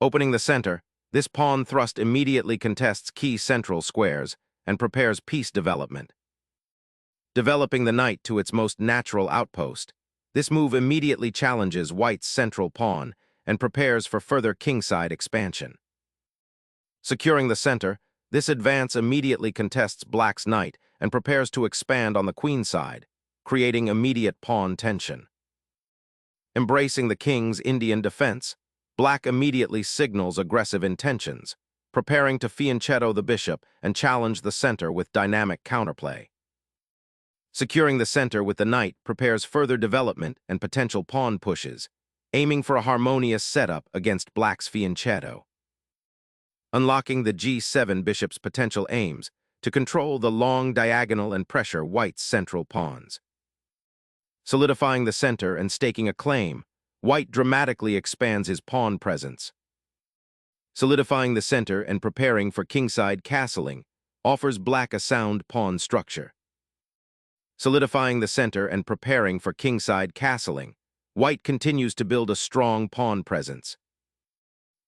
Opening the center, this pawn thrust immediately contests key central squares and prepares piece development. Developing the knight to its most natural outpost, this move immediately challenges white's central pawn and prepares for further kingside expansion. Securing the center, this advance immediately contests black's knight and prepares to expand on the queen side, creating immediate pawn tension. Embracing the king's Indian defense, black immediately signals aggressive intentions, preparing to fianchetto the bishop and challenge the center with dynamic counterplay. Securing the center with the knight prepares further development and potential pawn pushes, aiming for a harmonious setup against black's fianchetto. Unlocking the G7 bishop's potential aims to control the long diagonal and pressure white's central pawns. Solidifying the center and staking a claim, white dramatically expands his pawn presence. Solidifying the center and preparing for kingside castling offers black a sound pawn structure. Solidifying the center and preparing for kingside castling, white continues to build a strong pawn presence.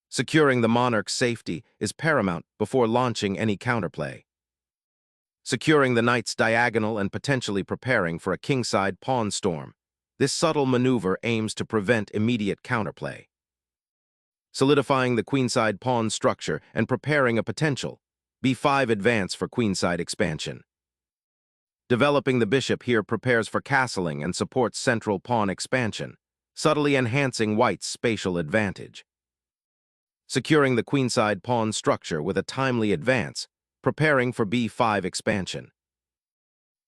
Securing the monarch's safety is paramount before launching any counterplay. Securing the knight's diagonal and potentially preparing for a kingside pawn storm, this subtle maneuver aims to prevent immediate counterplay. Solidifying the queenside pawn structure and preparing a potential B5 advance for queenside expansion. Developing the bishop here prepares for castling and supports central pawn expansion, subtly enhancing white's spatial advantage. Securing the queenside pawn structure with a timely advance, preparing for B5 expansion.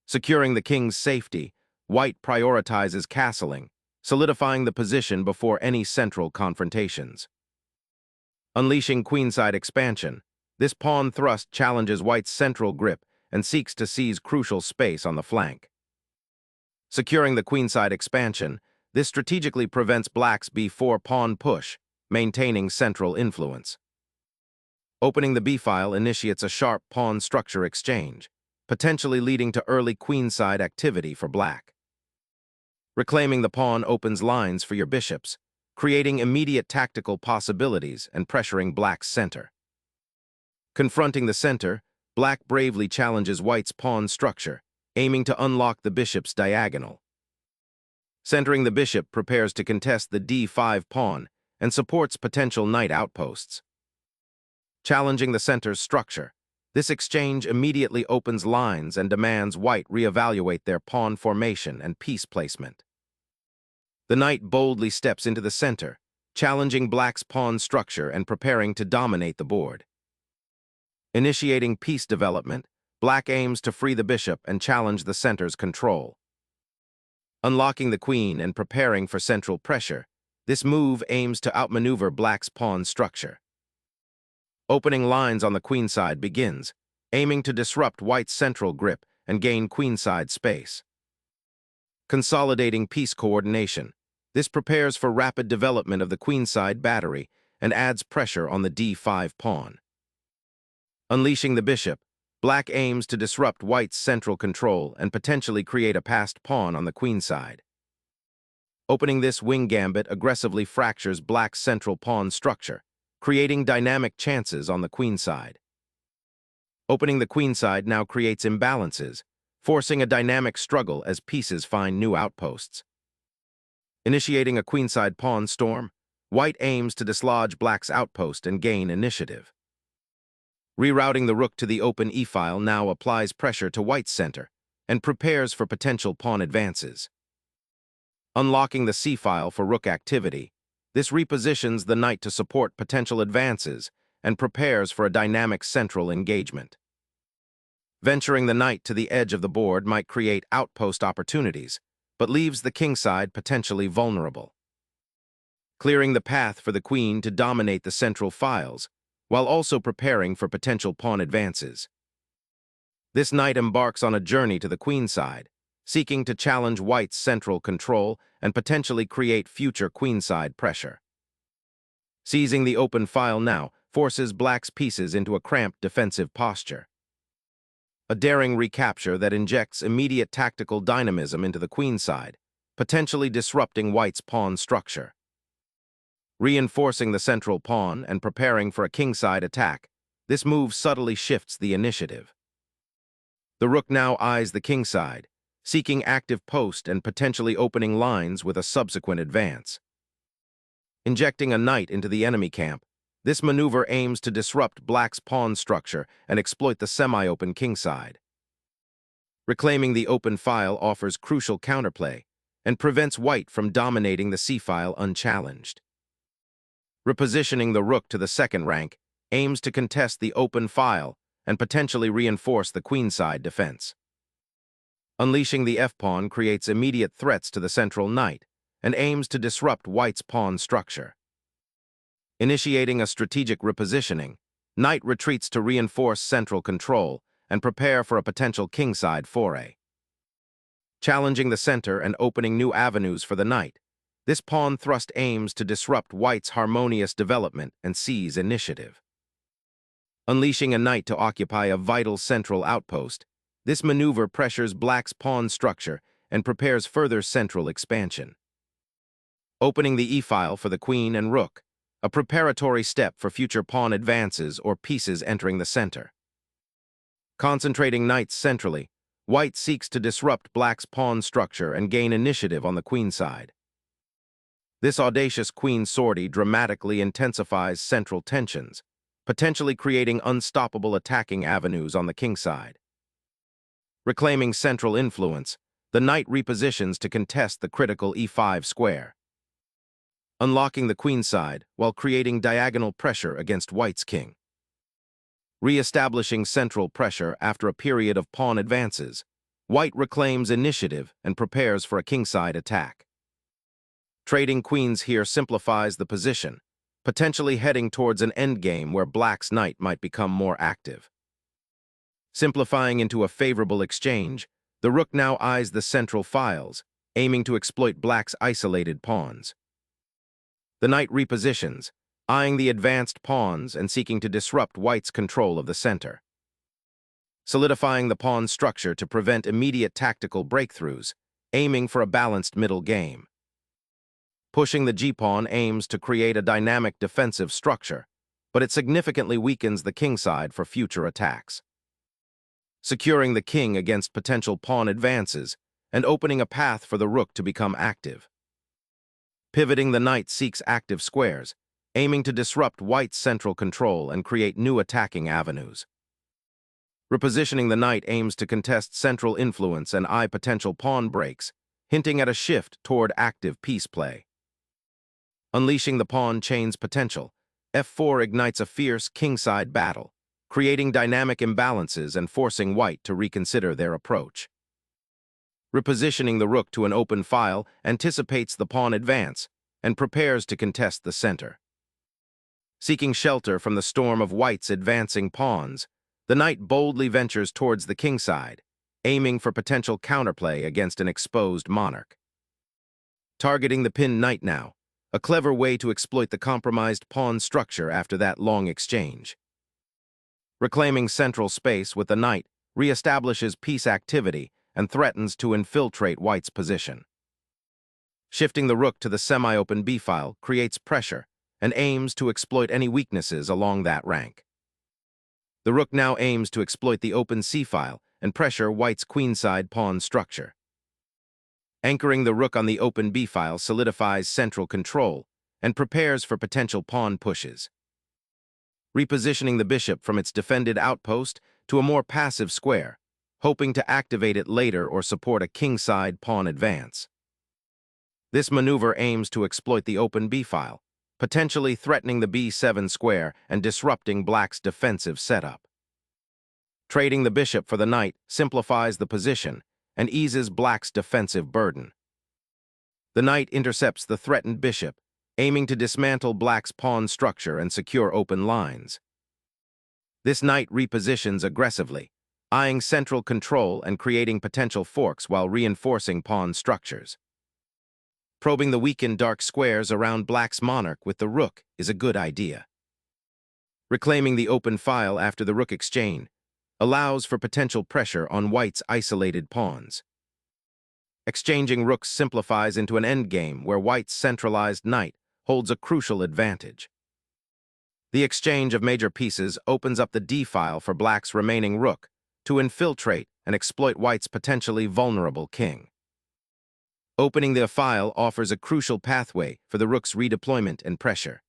Securing the king's safety, white prioritizes castling, solidifying the position before any central confrontations. Unleashing queenside expansion, this pawn thrust challenges white's central grip and seeks to seize crucial space on the flank. Securing the queenside expansion, this strategically prevents black's B4 pawn push, maintaining central influence. Opening the b-file initiates a sharp pawn structure exchange, potentially leading to early queenside activity for black. Reclaiming the pawn opens lines for your bishops, creating immediate tactical possibilities and pressuring black's center. Confronting the center, black bravely challenges white's pawn structure, aiming to unlock the bishop's diagonal. Centering the bishop prepares to contest the d5 pawn and supports potential knight outposts. Challenging the center's structure, this exchange immediately opens lines and demands white reevaluate their pawn formation and piece placement. The knight boldly steps into the center, challenging black's pawn structure and preparing to dominate the board. Initiating piece development, black aims to free the bishop and challenge the center's control. Unlocking the queen and preparing for central pressure, this move aims to outmaneuver black's pawn structure. Opening lines on the queenside begins, aiming to disrupt white's central grip and gain queenside space. Consolidating piece coordination, this prepares for rapid development of the queenside battery and adds pressure on the d5 pawn. Unleashing the bishop, black aims to disrupt white's central control and potentially create a passed pawn on the queenside. Opening this wing gambit aggressively fractures black's central pawn structure, creating dynamic chances on the queenside. Opening the queenside now creates imbalances, forcing a dynamic struggle as pieces find new outposts. Initiating a queenside pawn storm, white aims to dislodge black's outpost and gain initiative. Rerouting the rook to the open e-file now applies pressure to white's center and prepares for potential pawn advances. Unlocking the c-file for rook activity, this repositions the knight to support potential advances and prepares for a dynamic central engagement. Venturing the knight to the edge of the board might create outpost opportunities, but leaves the kingside potentially vulnerable. Clearing the path for the queen to dominate the central files, while also preparing for potential pawn advances. This knight embarks on a journey to the queenside, seeking to challenge white's central control and potentially create future queenside pressure. Seizing the open file now forces black's pieces into a cramped defensive posture. A daring recapture that injects immediate tactical dynamism into the queenside, potentially disrupting white's pawn structure. Reinforcing the central pawn and preparing for a kingside attack, this move subtly shifts the initiative. The rook now eyes the kingside, seeking active post and potentially opening lines with a subsequent advance. Injecting a knight into the enemy camp, this maneuver aims to disrupt black's pawn structure and exploit the semi-open kingside. Reclaiming the open file offers crucial counterplay and prevents white from dominating the c-file unchallenged. Repositioning the rook to the second rank aims to contest the open file and potentially reinforce the queenside defense. Unleashing the f-pawn creates immediate threats to the central knight and aims to disrupt white's pawn structure. Initiating a strategic repositioning, knight retreats to reinforce central control and prepare for a potential kingside foray. Challenging the center and opening new avenues for the knight, this pawn thrust aims to disrupt white's harmonious development and seize initiative. Unleashing a knight to occupy a vital central outpost, this maneuver pressures black's pawn structure and prepares further central expansion. Opening the e-file for the queen and rook, a preparatory step for future pawn advances or pieces entering the center. Concentrating knights centrally, white seeks to disrupt black's pawn structure and gain initiative on the queenside. This audacious queen sortie dramatically intensifies central tensions, potentially creating unstoppable attacking avenues on the kingside. Reclaiming central influence, the knight repositions to contest the critical e5 square, unlocking the queenside while creating diagonal pressure against white's king. Re-establishing central pressure after a period of pawn advances, white reclaims initiative and prepares for a kingside attack. Trading queens here simplifies the position, potentially heading towards an endgame where black's knight might become more active. Simplifying into a favorable exchange, the rook now eyes the central files, aiming to exploit black's isolated pawns. The knight repositions, eyeing the advanced pawns and seeking to disrupt white's control of the center. Solidifying the pawn structure to prevent immediate tactical breakthroughs, aiming for a balanced middle game. Pushing the g-pawn aims to create a dynamic defensive structure, but it significantly weakens the kingside for future attacks. Securing the king against potential pawn advances and opening a path for the rook to become active. Pivoting the knight seeks active squares, aiming to disrupt white's central control and create new attacking avenues. Repositioning the knight aims to contest central influence and eye potential pawn breaks, hinting at a shift toward active piece play. Unleashing the pawn chain's potential, f4 ignites a fierce kingside battle, creating dynamic imbalances and forcing white to reconsider their approach. Repositioning the rook to an open file anticipates the pawn advance and prepares to contest the center. Seeking shelter from the storm of white's advancing pawns, the knight boldly ventures towards the kingside, aiming for potential counterplay against an exposed monarch. Targeting the pinned knight now, a clever way to exploit the compromised pawn structure after that long exchange. Reclaiming central space with the knight reestablishes piece activity and threatens to infiltrate white's position. Shifting the rook to the semi-open b-file creates pressure and aims to exploit any weaknesses along that rank. The rook now aims to exploit the open c-file and pressure white's queenside pawn structure. Anchoring the rook on the open b-file solidifies central control and prepares for potential pawn pushes. Repositioning the bishop from its defended outpost to a more passive square, hoping to activate it later or support a kingside pawn advance. This maneuver aims to exploit the open b-file, potentially threatening the b7 square and disrupting black's defensive setup. Trading the bishop for the knight simplifies the position and eases black's defensive burden. The knight intercepts the threatened bishop, aiming to dismantle black's pawn structure and secure open lines. This knight repositions aggressively, eyeing central control and creating potential forks while reinforcing pawn structures. Probing the weakened dark squares around black's monarch with the rook is a good idea. Reclaiming the open file after the rook exchange allows for potential pressure on white's isolated pawns. Exchanging rooks simplifies into an endgame where white's centralized knight holds a crucial advantage. The exchange of major pieces opens up the d-file for black's remaining rook to infiltrate and exploit white's potentially vulnerable king. Opening the file offers a crucial pathway for the rook's redeployment and pressure.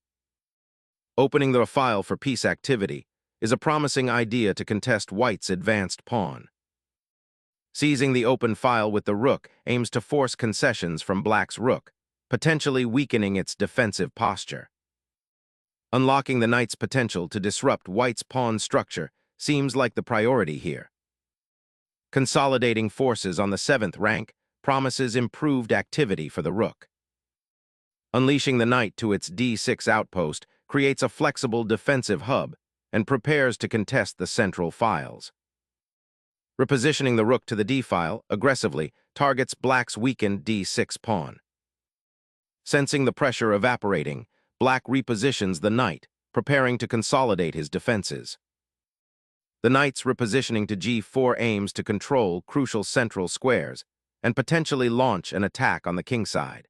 Opening the file for piece activity is a promising idea to contest white's advanced pawn. Seizing the open file with the rook aims to force concessions from black's rook, potentially weakening its defensive posture. Unlocking the knight's potential to disrupt white's pawn structure seems like the priority here. Consolidating forces on the 7th rank promises improved activity for the rook. Unleashing the knight to its d6 outpost creates a flexible defensive hub and prepares to contest the central files. Repositioning the rook to the d-file aggressively targets black's weakened d6 pawn. Sensing the pressure evaporating, black repositions the knight, preparing to consolidate his defenses. The knight's repositioning to g4 aims to control crucial central squares and potentially launch an attack on the kingside.